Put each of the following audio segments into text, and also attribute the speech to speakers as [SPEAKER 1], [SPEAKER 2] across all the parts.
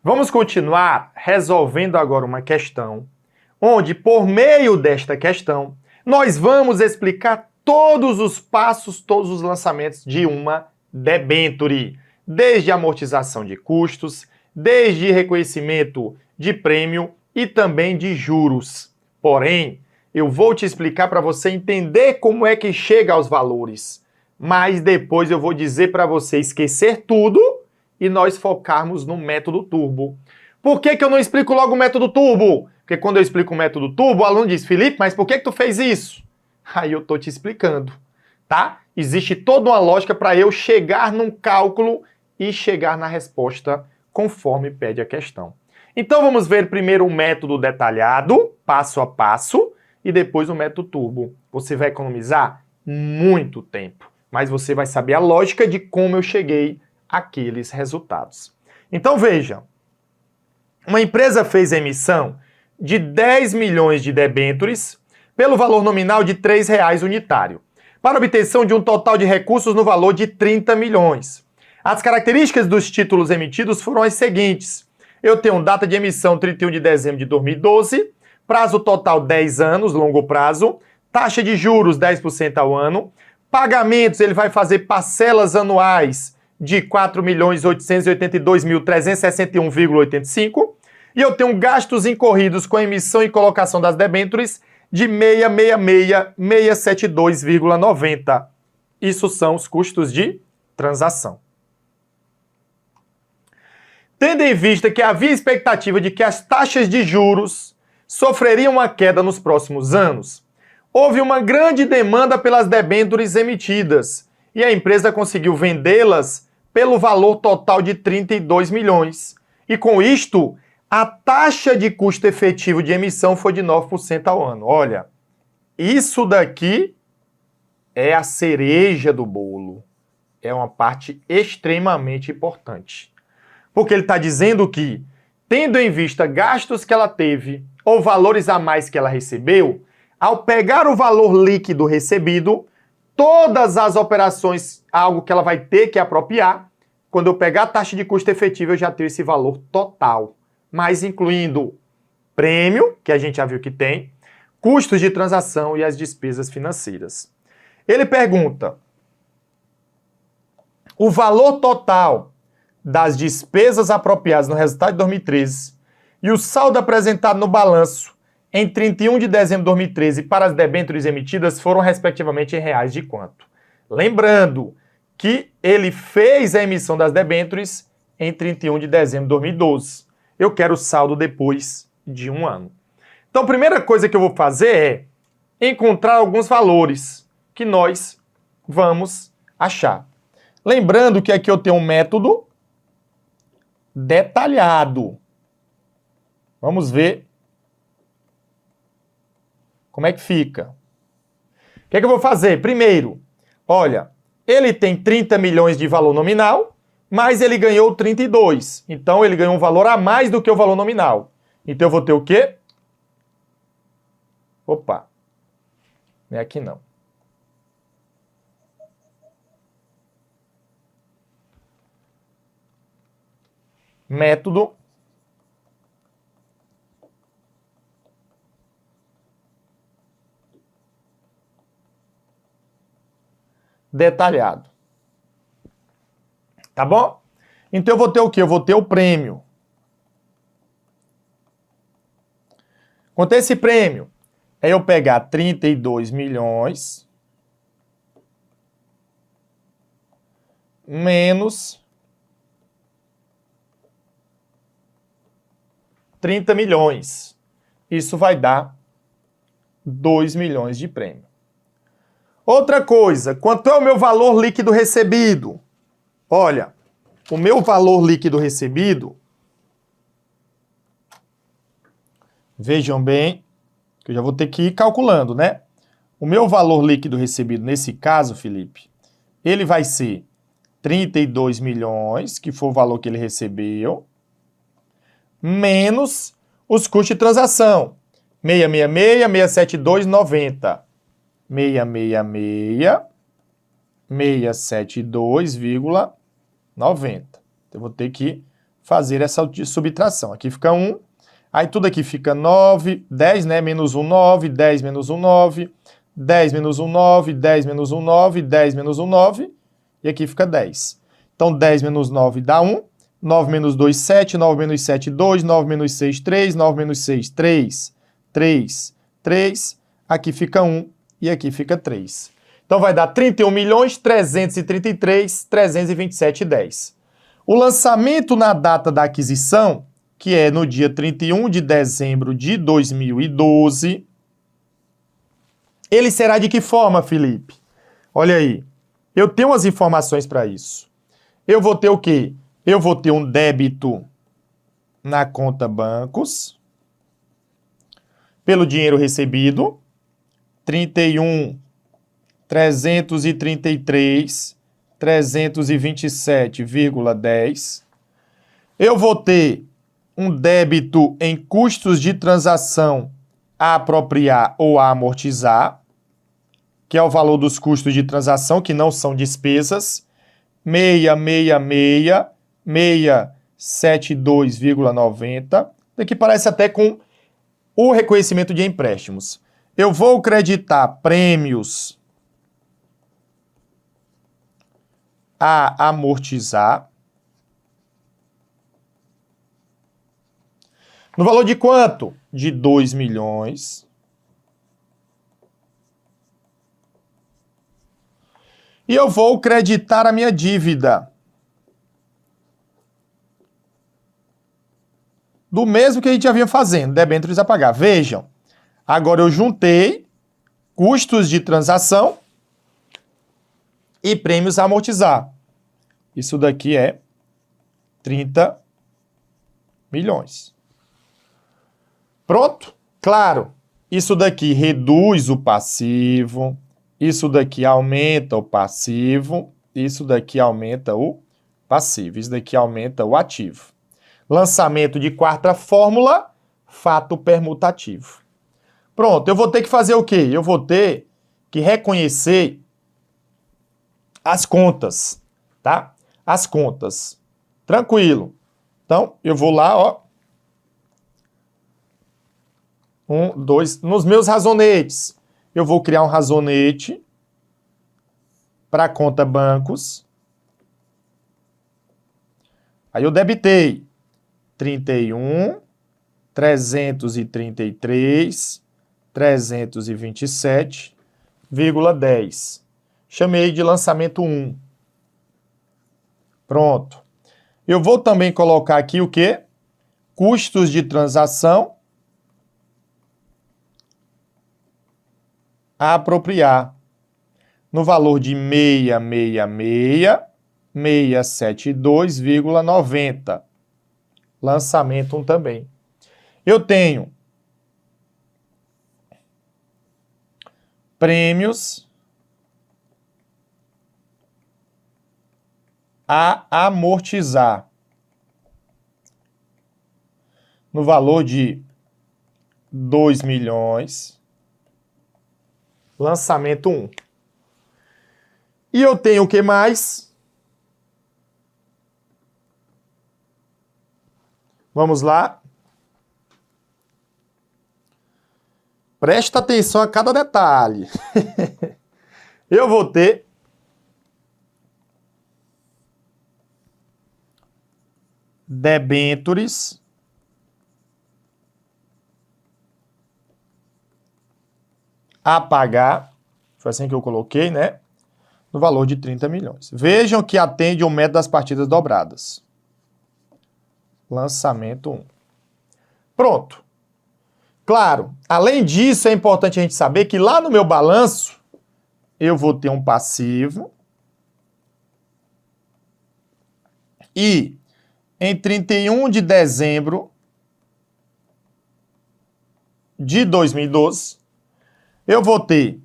[SPEAKER 1] Vamos continuar resolvendo agora uma questão, onde, por meio desta questão, nós vamos explicar todos os passos, todos os lançamentos de uma debênture, desde amortização de custos, desde reconhecimento de prêmio e também de juros. Porém, eu vou te explicar para você entender como é que chega aos valores, mas depois eu vou dizer para você esquecer tudo e nós focarmos no método turbo. Por que eu não explico logo o método turbo? Porque quando eu explico o método turbo, o aluno diz, Felipe, mas por que tu fez isso? Aí eu tô te explicando, tá? Existe toda uma lógica para eu chegar num cálculo e chegar na resposta conforme pede a questão. Então vamos ver primeiro o método detalhado, passo a passo, e depois o método turbo. Você vai economizar muito tempo, mas você vai saber a lógica de como eu cheguei àqueles resultados. Então veja, uma empresa fez a emissão de 10 milhões de debêntures pelo valor nominal de R$ 3,00 unitário, para obtenção de um total de recursos no valor de 30 milhões. As características dos títulos emitidos foram as seguintes. Eu tenho data de emissão 31 de dezembro de 2012, prazo total 10 anos, longo prazo, taxa de juros 10% ao ano, pagamentos ele vai fazer parcelas anuais de R$ 4.882.361,85 e eu tenho gastos incorridos com a emissão e colocação das debêntures de 666.672,90. Isso são os custos de transação. Tendo em vista que havia expectativa de que as taxas de juros sofreriam uma queda nos próximos anos, houve uma grande demanda pelas debêntures emitidas e a empresa conseguiu vendê-las pelo valor total de 32 milhões. E com isto, a taxa de custo efetivo de emissão foi de 9% ao ano. Olha, isso daqui é a cereja do bolo. É uma parte extremamente importante. Porque ele está dizendo que, tendo em vista gastos que ela teve ou valores a mais que ela recebeu, ao pegar o valor líquido recebido, todas as operações, algo que ela vai ter que apropriar, quando eu pegar a taxa de custo efetivo, eu já tenho esse valor total, mas incluindo prêmio, que a gente já viu que tem, custos de transação e as despesas financeiras. Ele pergunta, o valor total das despesas apropriadas no resultado de 2013 e o saldo apresentado no balanço em 31 de dezembro de 2013 para as debêntures emitidas foram respectivamente em reais de quanto? Lembrando que ele fez a emissão das debêntures em 31 de dezembro de 2012. Eu quero o saldo depois de um ano. Então a primeira coisa que eu vou fazer é encontrar alguns valores que nós vamos achar. Lembrando que aqui eu tenho um método detalhado. Vamos ver como é que fica. O que é que eu vou fazer? Primeiro, olha, ele tem 30 milhões de valor nominal, mas ele ganhou 32. Então ele ganhou um valor a mais do que o valor nominal. Então eu vou ter o quê? Opa, não é aqui não. Método detalhado. Tá bom? Então eu vou ter o quê? Eu vou ter o prêmio. Quanto é esse prêmio? É eu pegar 32 milhões menos 30 milhões. Isso vai dar 2 milhões de prêmio. Outra coisa, quanto é o meu valor líquido recebido? Olha, o meu valor líquido recebido, vejam bem, que eu já vou ter que ir calculando, né? O meu valor líquido recebido nesse caso, Felipe, ele vai ser 32 milhões, que foi o valor que ele recebeu, menos os custos de transação. 666, 672, 90. 666, 672,90. Eu vou ter que fazer essa subtração. Aqui fica 1, aí tudo aqui fica 9, 10, né? Menos 1, 9, 10 menos 1, 9, 10 menos 1, 9, 10 menos 1, 9, 10 menos 1, 9, e aqui fica 10. Então, 10 menos 9 dá 1, 9 menos 2, 7, 9 menos 7, 2, 9 menos 6, 3, 9 menos 6, 3, 3, 3, aqui fica 1 e aqui fica 3. Então, vai dar 31.333.327,10. O lançamento na data da aquisição, que é no dia 31 de dezembro de 2012, ele será de que forma, Felipe? Olha aí, eu tenho as informações para isso. Eu vou ter o quê? Eu vou ter um débito na conta bancos, pelo dinheiro recebido, 31.333.327,10. Eu vou ter um débito em custos de transação a apropriar ou a amortizar, que é o valor dos custos de transação, que não são despesas, 672,90. Daqui parece até com o reconhecimento de empréstimos. Eu vou creditar prêmios a amortizar. No valor de quanto? De 2 milhões. E eu vou creditar a minha dívida. Do mesmo que a gente já vinha fazendo, debêntures a pagar. Vejam, agora eu juntei custos de transação e prêmios a amortizar. Isso daqui é 30 milhões. Pronto? Claro, isso daqui reduz o passivo, isso daqui aumenta o passivo, isso daqui aumenta o passivo, isso daqui aumenta o ativo. Lançamento de quarta fórmula, fato permutativo. Pronto, eu vou ter que fazer o quê? Eu vou ter que reconhecer as contas, tá? As contas. Tranquilo. Então, eu vou lá, ó. 1, 2, nos meus razonetes. Eu vou criar um razonete para a conta bancos. Aí eu debitei 31.327.327,10. Chamei de lançamento 1. Pronto. Eu vou também colocar aqui o quê? Custos de transação a apropriar. No valor de 672,90. Lançamento 1 também. Eu tenho prêmios a amortizar no valor de 2 milhões. Lançamento 1. E eu tenho o que mais? Vamos lá. Presta atenção a cada detalhe. Eu vou ter debêntures a pagar, foi assim que eu coloquei, né? No valor de 30 milhões. Vejam que atende o método das partidas dobradas. Lançamento 1. Pronto. Claro, além disso, é importante a gente saber que lá no meu balanço, eu vou ter um passivo. E em 31 de dezembro de 2012, eu vou ter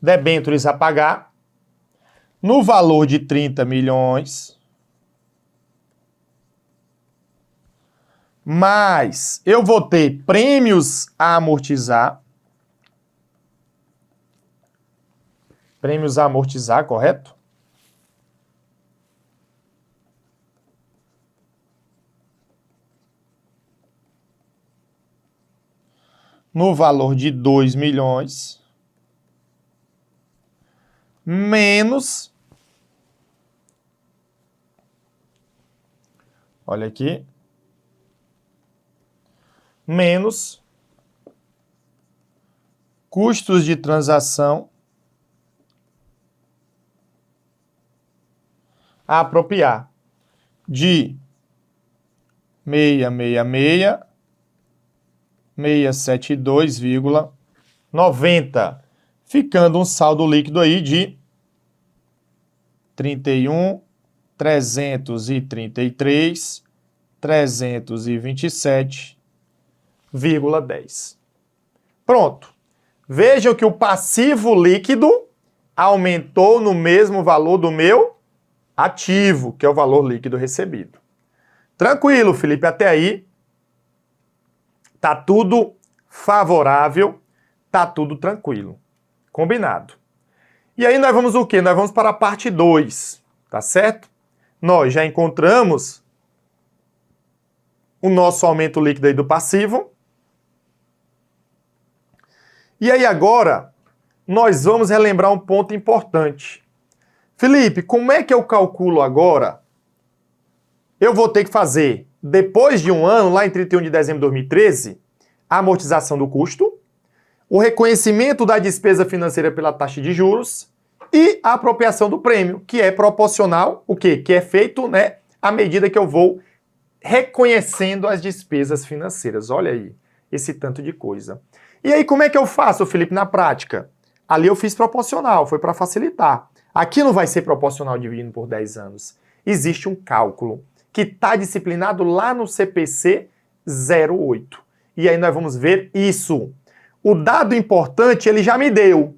[SPEAKER 1] debêntures a pagar no valor de 30 milhões, mas eu vou ter prêmios a amortizar Prêmios a amortizar, correto? No valor de 2 milhões, menos, olha aqui, menos custos de transação a apropriar de 672,90, ficando um saldo líquido aí de 31.333.327,10. Pronto. Vejam que o passivo líquido aumentou no mesmo valor do meu ativo, que é o valor líquido recebido. Tranquilo, Felipe, até aí tá tudo favorável, tá tudo tranquilo. Combinado. E aí nós vamos o quê? Nós vamos para a parte 2, tá certo? Nós já encontramos o nosso aumento líquido aí do passivo. E aí agora nós vamos relembrar um ponto importante. Felipe, como é que eu calculo agora? Eu vou ter que fazer, depois de um ano, lá em 31 de dezembro de 2013, a amortização do custo, o reconhecimento da despesa financeira pela taxa de juros e a apropriação do prêmio, que é proporcional, o quê? Que é feito, né, à medida que eu vou reconhecendo as despesas financeiras. Olha aí, esse tanto de coisa. E aí, como é que eu faço, Felipe, na prática? Ali eu fiz proporcional, foi para facilitar. Aqui não vai ser proporcional dividindo por 10 anos. Existe um cálculo que está disciplinado lá no CPC 08. E aí nós vamos ver isso. O dado importante ele já me deu.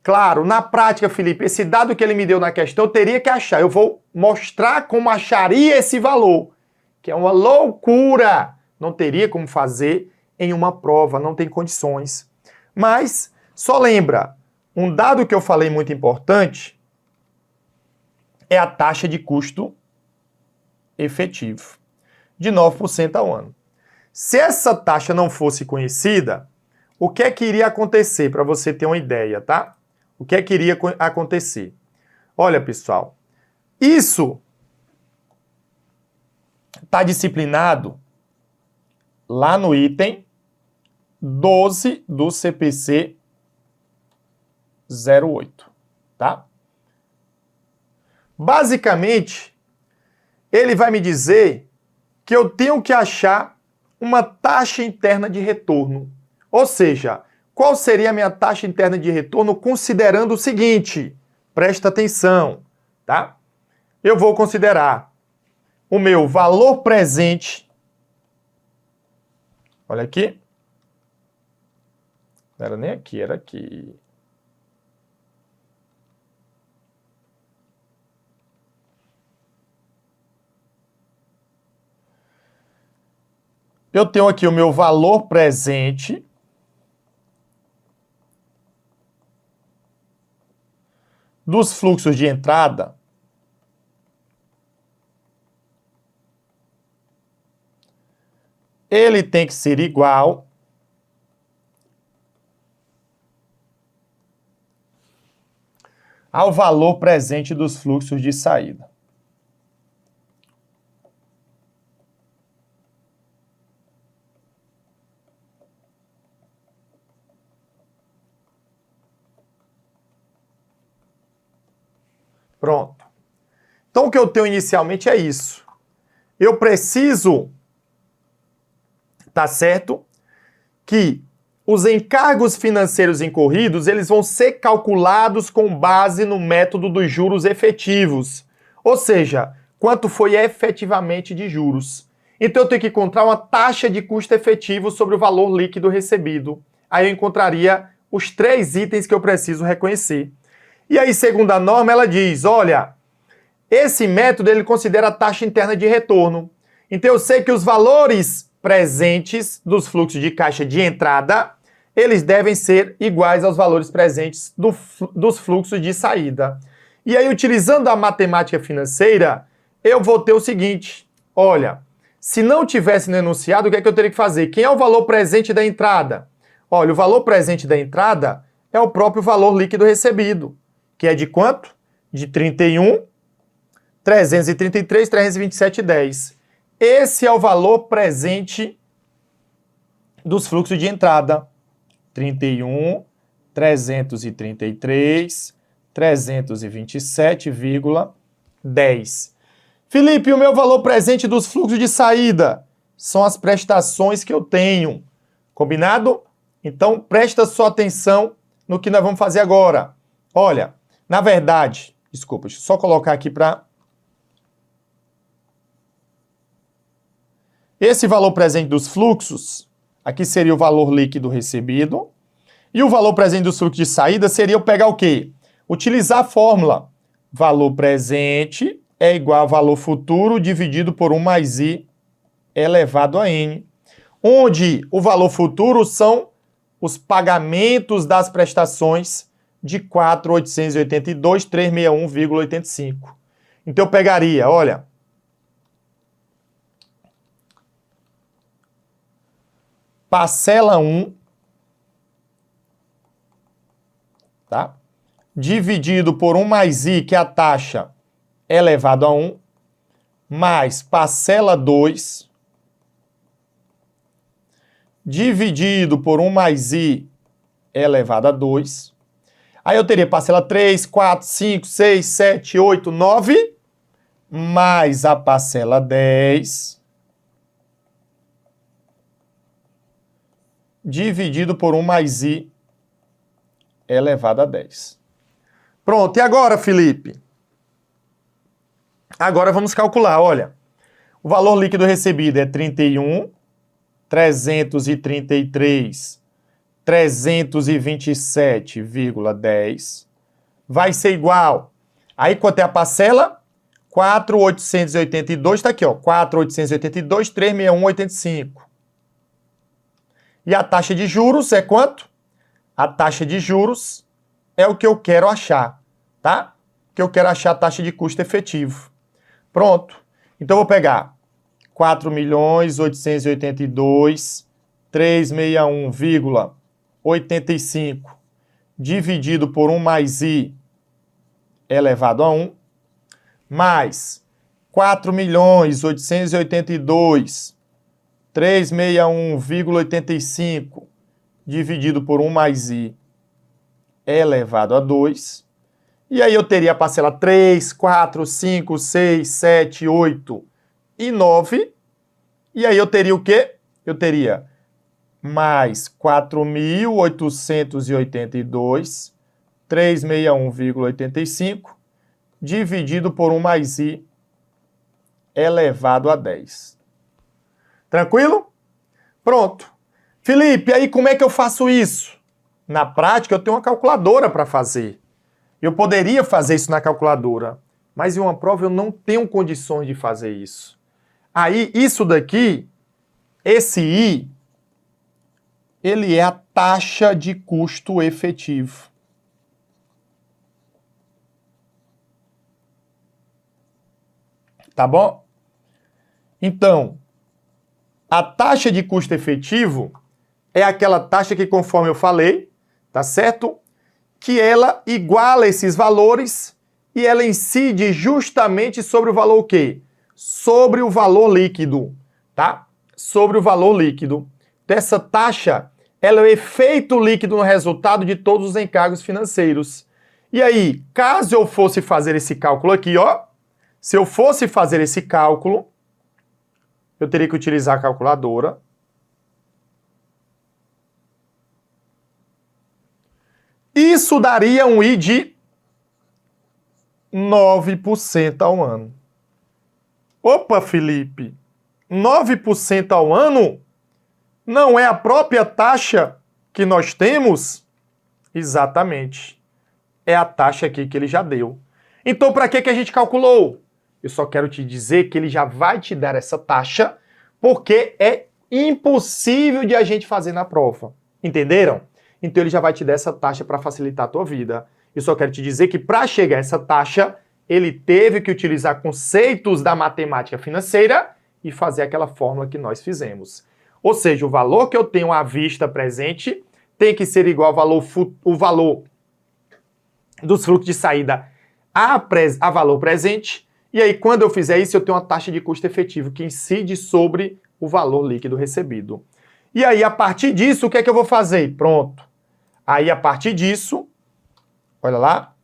[SPEAKER 1] Claro, na prática, Felipe, esse dado que ele me deu na questão eu teria que achar. Eu vou mostrar como acharia esse valor, que é uma loucura. Não teria como fazer em uma prova, não tem condições. Mas, só lembra, um dado que eu falei muito importante é a taxa de custo efetivo, de 9% ao ano. Se essa taxa não fosse conhecida, o que é que iria acontecer, para você ter uma ideia, tá? O que é que iria acontecer? Olha, pessoal, isso está disciplinado lá no item 12 do CPC 08, tá? Basicamente, ele vai me dizer que eu tenho que achar uma taxa interna de retorno. Ou seja, qual seria a minha taxa interna de retorno considerando o seguinte? Presta atenção, tá? Eu vou considerar o meu valor presente. Olha aqui. Não era nem aqui, era aqui. Eu tenho aqui o meu valor presente dos fluxos de entrada ele tem que ser igual ao valor presente dos fluxos de saída. Pronto. Então, o que eu tenho inicialmente é isso. Eu preciso, tá certo, que os encargos financeiros incorridos, eles vão ser calculados com base no método dos juros efetivos. Ou seja, quanto foi efetivamente de juros. Então, eu tenho que encontrar uma taxa de custo efetivo sobre o valor líquido recebido. Aí eu encontraria os 3 itens que eu preciso reconhecer. E aí, segundo a norma, ela diz, olha, esse método ele considera a taxa interna de retorno. Então eu sei que os valores presentes dos fluxos de caixa de entrada, eles devem ser iguais aos valores presentes dos fluxos de saída. E aí, utilizando a matemática financeira, eu vou ter o seguinte, olha, se não tivesse no enunciado, o que é que eu teria que fazer? Quem é o valor presente da entrada? Olha, o valor presente da entrada é o próprio valor líquido recebido, que é de quanto? De 31, 333, 327,10. Esse é o valor presente dos fluxos de entrada. 31, 333, 327,10. Felipe, o meu valor presente dos fluxos de saída são as prestações que eu tenho. Combinado? Então, presta sua atenção no que nós vamos fazer agora. Olha, na verdade, desculpa, deixa eu só colocar aqui para... Esse valor presente dos fluxos, aqui seria o valor líquido recebido. E o valor presente dos fluxos de saída seria eu pegar o quê? Utilizar a fórmula. Valor presente é igual a valor futuro dividido por 1 mais I elevado a N. Onde o valor futuro são os pagamentos das prestações de 4.882.361,85. Então eu pegaria, olha... Parcela 1, tá? Dividido por 1 mais I, que é a taxa elevado a 1, mais parcela 2, dividido por 1 mais I elevado a 2. Aí eu teria parcela 3, 4, 5, 6, 7, 8, 9, mais a parcela 10, dividido por 1 mais I elevado a 10. Pronto, e agora, Felipe? Agora vamos calcular, olha. O valor líquido recebido é 31, 333, 327,10. Vai ser igual. Aí quanto é a parcela? 4.882, tá aqui, ó. 4.882, 361,85. E a taxa de juros é quanto? A taxa de juros é o que eu quero achar, tá? Que eu quero achar a taxa de custo efetivo. Pronto. Então eu vou pegar 4.882.361,85 dividido por 1 mais I elevado a 1, mais 4.882.361,85 dividido por 1 mais I elevado a 2. E aí eu teria a parcela 3, 4, 5, 6, 7, 8 e 9. E aí eu teria o quê? Eu teria mais 4.882, 361,85 dividido por 1 mais I elevado a 10. Tranquilo? Pronto. Felipe, aí como é que eu faço isso? Na prática, eu tenho uma calculadora para fazer. Eu poderia fazer isso na calculadora, mas em uma prova eu não tenho condições de fazer isso. Aí, isso daqui, esse I, ele é a taxa de custo efetivo. Tá bom? Então, a taxa de custo efetivo é aquela taxa que, conforme eu falei, tá certo? Que ela iguala esses valores e ela incide justamente sobre o valor o quê? Sobre o valor líquido, tá? Sobre o valor líquido. Dessa taxa, ela é o efeito líquido no resultado de todos os encargos financeiros. E aí, caso eu fosse fazer esse cálculo aqui, ó, se eu fosse fazer esse cálculo, eu teria que utilizar a calculadora. Isso daria um I de 9% ao ano. Opa, Felipe, 9% ao ano não é a própria taxa que nós temos? Exatamente. É a taxa aqui que ele já deu. Então, para que a gente calculou? Eu só quero te dizer que ele já vai te dar essa taxa, porque é impossível de a gente fazer na prova. Entenderam? Então ele já vai te dar essa taxa para facilitar a tua vida. Eu só quero te dizer que para chegar a essa taxa, ele teve que utilizar conceitos da matemática financeira e fazer aquela fórmula que nós fizemos. Ou seja, o valor que eu tenho à vista presente tem que ser igual ao valor dos fluxos de saída a valor presente. E aí, quando eu fizer isso, eu tenho uma taxa de custo efetivo que incide sobre o valor líquido recebido. E aí, a partir disso, o que é que eu vou fazer? Pronto. Aí, a partir disso, olha lá,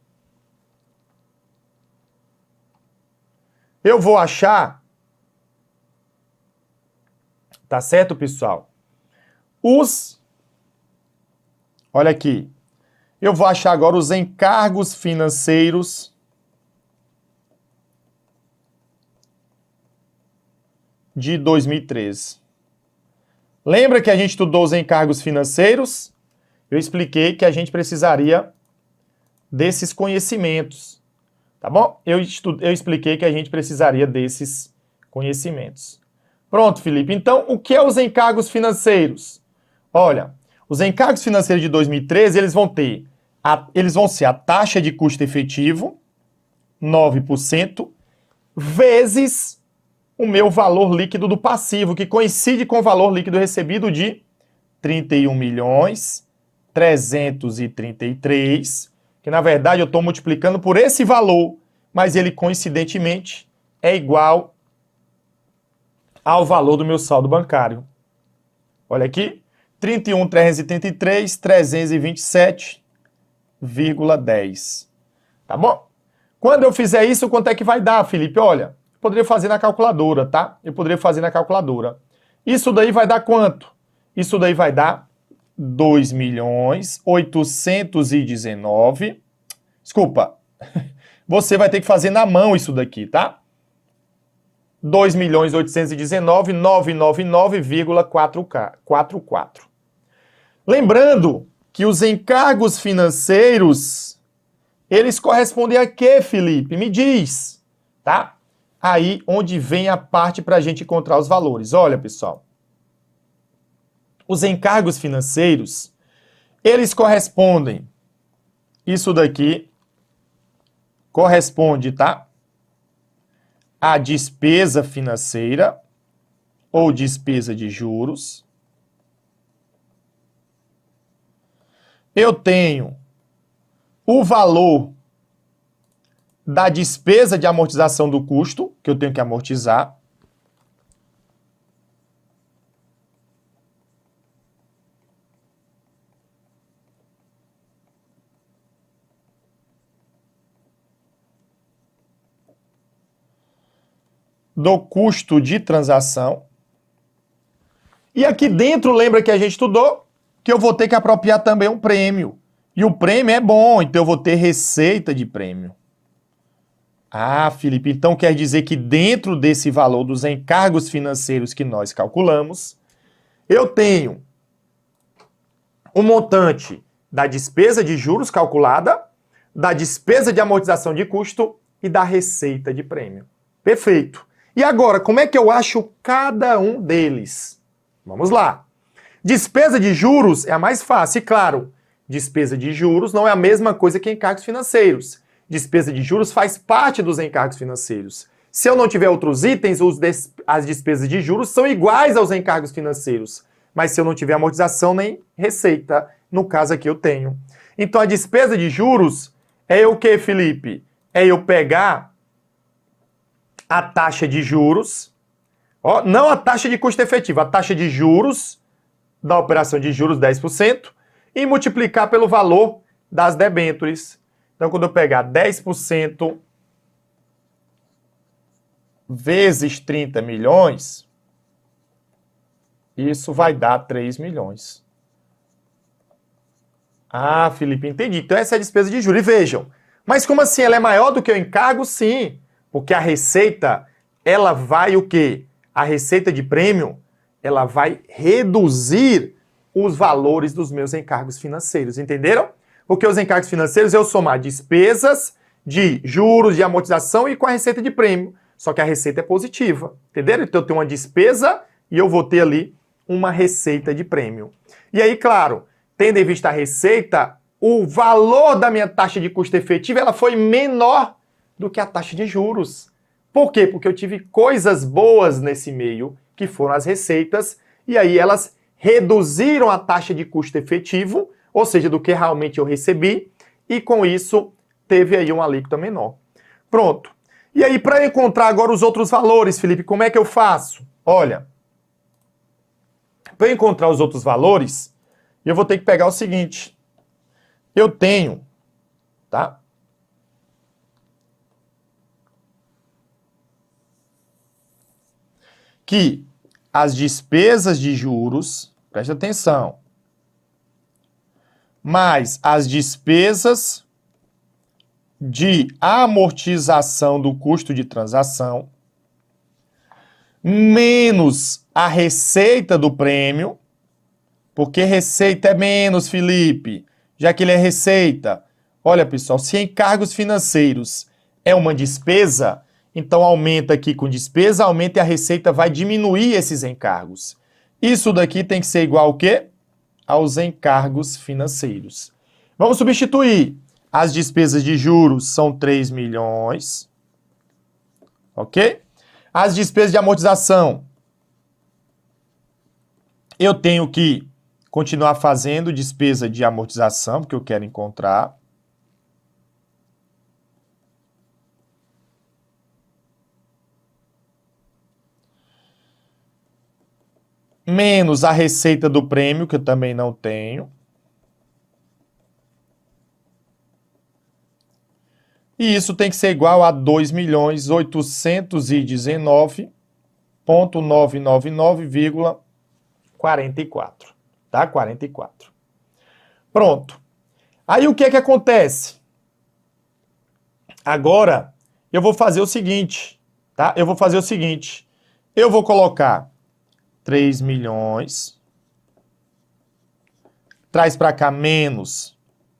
[SPEAKER 1] eu vou achar, tá certo, pessoal? Olha aqui, eu vou achar agora os encargos financeiros de 2013. Lembra que a gente estudou os encargos financeiros? Eu expliquei que a gente precisaria desses conhecimentos, tá bom? Eu expliquei que a gente precisaria desses conhecimentos. Pronto, Felipe. Então, o que é os encargos financeiros? Olha, os encargos financeiros de 2013, eles vão ser a taxa de custo efetivo, 9%, vezes o meu valor líquido do passivo, que coincide com o valor líquido recebido de 31.333.000, que na verdade eu estou multiplicando por esse valor, mas ele coincidentemente é igual ao valor do meu saldo bancário. Olha aqui, 31.327.327,10. Tá bom? Quando eu fizer isso, quanto é que vai dar, Felipe? Olha, eu poderia fazer na calculadora, tá? Eu poderia fazer na calculadora. Isso daí vai dar quanto? Isso daí vai dar 2.819. Desculpa. Você vai ter que fazer na mão isso daqui, tá? 2.819.999,44. Lembrando que os encargos financeiros, eles correspondem a quê, Felipe? Me diz, tá? Aí onde vem a parte para a gente encontrar os valores. Olha, pessoal, os encargos financeiros, eles correspondem, isso daqui corresponde, tá? A despesa financeira ou despesa de juros. Eu tenho o valor da despesa de amortização do custo, que eu tenho que amortizar. Do custo de transação. E aqui dentro, lembra que a gente estudou que eu vou ter que apropriar também um prêmio. E o prêmio é bom, então eu vou ter receita de prêmio. Ah, Felipe, então quer dizer que dentro desse valor dos encargos financeiros que nós calculamos, eu tenho o montante da despesa de juros calculada, da despesa de amortização de custo e da receita de prêmio. Perfeito. E agora, como é que eu acho cada um deles? Vamos lá. Despesa de juros é a mais fácil, e claro, despesa de juros não é a mesma coisa que encargos financeiros. Despesa de juros faz parte dos encargos financeiros. Se eu não tiver outros itens, as despesas de juros são iguais aos encargos financeiros. Mas se eu não tiver amortização nem receita, no caso aqui eu tenho. Então a despesa de juros é o que, Felipe? É eu pegar a taxa de juros, ó, não a taxa de custo efetivo, a taxa de juros da operação de juros 10% e multiplicar pelo valor das debêntures. Então, quando eu pegar 10% vezes 30 milhões, isso vai dar 3 milhões. Ah, Felipe, entendi. Então, essa é a despesa de juros. E vejam, mas como assim? Ela é maior do que o encargo? Sim. Porque a receita, ela vai o quê? A receita de prêmio, ela vai reduzir os valores dos meus encargos financeiros, entenderam? Porque os encargos financeiros eu somar despesas de juros, de amortização e com a receita de prêmio. Só que a receita é positiva, entenderam? Então eu tenho uma despesa e eu vou ter ali uma receita de prêmio. E aí, claro, tendo em vista a receita, o valor da minha taxa de custo efetivo ela foi menor do que a taxa de juros. Por quê? Porque eu tive coisas boas nesse meio, que foram as receitas, e aí elas reduziram a taxa de custo efetivo, ou seja, do que realmente eu recebi, e com isso teve aí uma alíquota menor. Pronto. E aí, para encontrar agora os outros valores, Felipe, como é que eu faço? Olha, para encontrar os outros valores, eu vou ter que pegar o seguinte. Eu tenho, tá? Que as despesas de juros, preste atenção, mais as despesas de amortização do custo de transação, menos a receita do prêmio, porque receita é menos, Felipe, já que ele é receita. Olha, pessoal, se encargos financeiros é uma despesa, então aumenta aqui com despesa, aumenta e a receita vai diminuir esses encargos. Isso daqui tem que ser igual ao quê? Aos encargos financeiros. Vamos substituir. As despesas de juros são 3 milhões. Ok? As despesas de amortização. Eu tenho que continuar fazendo despesa de amortização, porque eu quero encontrar. Menos a receita do prêmio, que eu também não tenho. E isso tem que ser igual a 2.819.999,44. Tá? 44. Pronto. Aí o que é que acontece? Agora, eu vou fazer o seguinte, tá? Eu vou colocar 3 milhões, traz para cá menos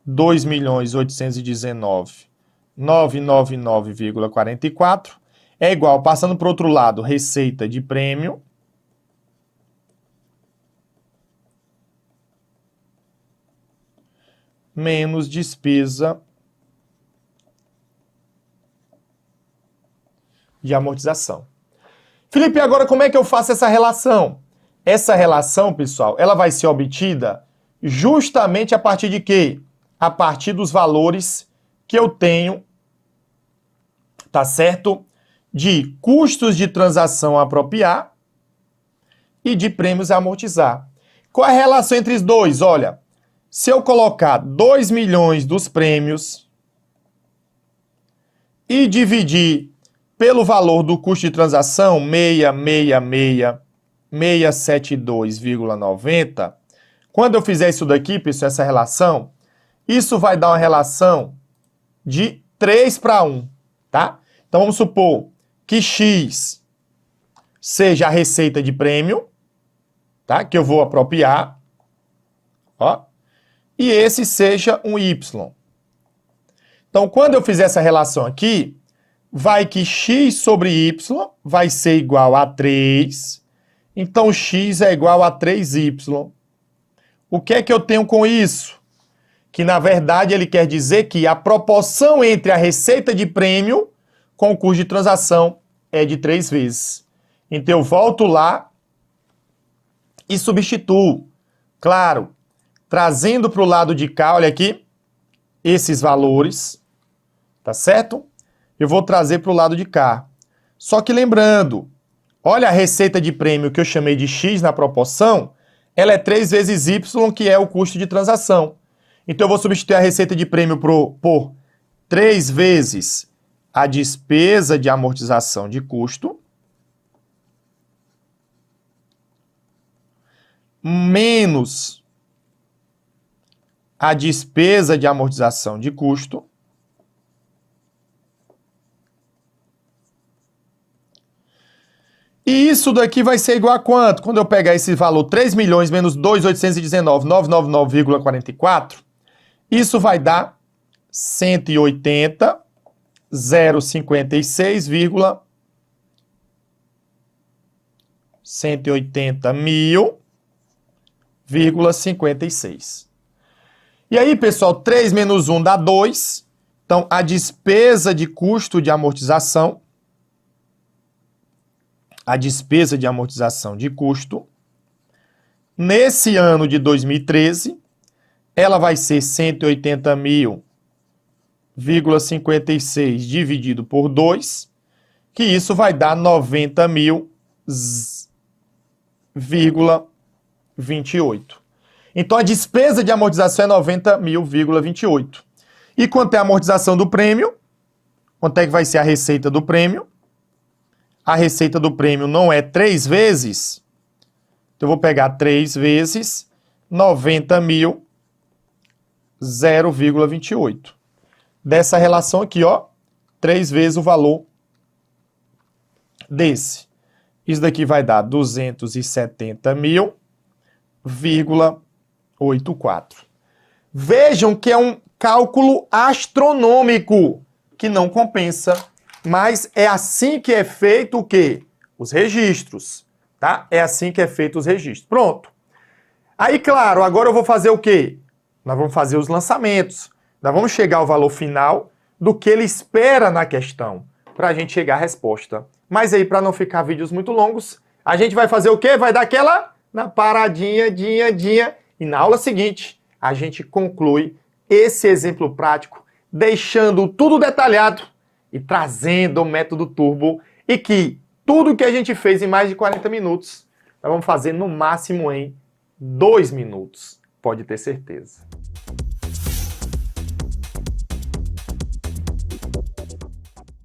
[SPEAKER 1] 2.819.999,44 é igual, passando para o outro lado, receita de prêmio, menos despesa de amortização. Felipe, agora como é que eu faço essa relação? Essa relação, pessoal, ela vai ser obtida justamente a partir de quê? A partir dos valores que eu tenho, tá certo? De custos de transação a apropriar e de prêmios a amortizar. Qual é a relação entre os dois? Olha, se eu colocar 2 milhões dos prêmios e dividir pelo valor do custo de transação, 672,90, quando eu fizer isso daqui, pessoal, essa relação, isso vai dar uma relação de 3:1, tá? Então vamos supor que X seja a receita de prêmio, tá? Que eu vou apropriar, ó, e esse seja um Y. Então, quando eu fizer essa relação aqui, vai que x sobre y vai ser igual a 3. Então, x é igual a 3y. O que é que eu tenho com isso? Que, na verdade, ele quer dizer que a proporção entre a receita de prêmio com o custo de transação é de 3 vezes. Então, eu volto lá e substituo. Claro, trazendo para o lado de cá, olha aqui, esses valores, tá certo? Eu vou trazer para o lado de cá. Só que lembrando, olha a receita de prêmio que eu chamei de x na proporção, ela é 3 vezes y, que é o custo de transação. Então eu vou substituir a receita de prêmio por 3 vezes a despesa de amortização de custo, menos a despesa de amortização de custo, e isso daqui vai ser igual a quanto? Quando eu pegar esse valor 3 milhões menos 2.819.999,44, isso vai dar 180.056,56. E aí, pessoal, 3 menos 1 dá 2. Então, a despesa de custo de amortização, de custo, nesse ano de 2013, ela vai ser 180.000,56 dividido por 2, que isso vai dar 90.000,28. Então, a despesa de amortização é 90.000,28. E quanto é a amortização do prêmio? Quanto é que vai ser a receita do prêmio? A receita do prêmio não é 3 vezes. Então, eu vou pegar 3 vezes 90.000, 0,28. Dessa relação aqui, ó, 3 vezes o valor desse. Isso daqui vai dar 270.000,84. Vejam que é um cálculo astronômico, que não compensa, mas é assim que é feito o quê? Os registros, tá? É assim que é feito os registros. Pronto. Aí, claro, agora eu vou fazer o quê? Nós vamos fazer os lançamentos. Nós vamos chegar ao valor final do que ele espera na questão, para a gente chegar à resposta. Mas aí, para não ficar vídeos muito longos, a gente vai fazer o quê? Vai dar aquela na paradinha, dinha. E na aula seguinte, a gente conclui esse exemplo prático, deixando tudo detalhado e trazendo o método Turbo. E que tudo que a gente fez em mais de 40 minutos, nós vamos fazer no máximo em 2 minutos. Pode ter certeza.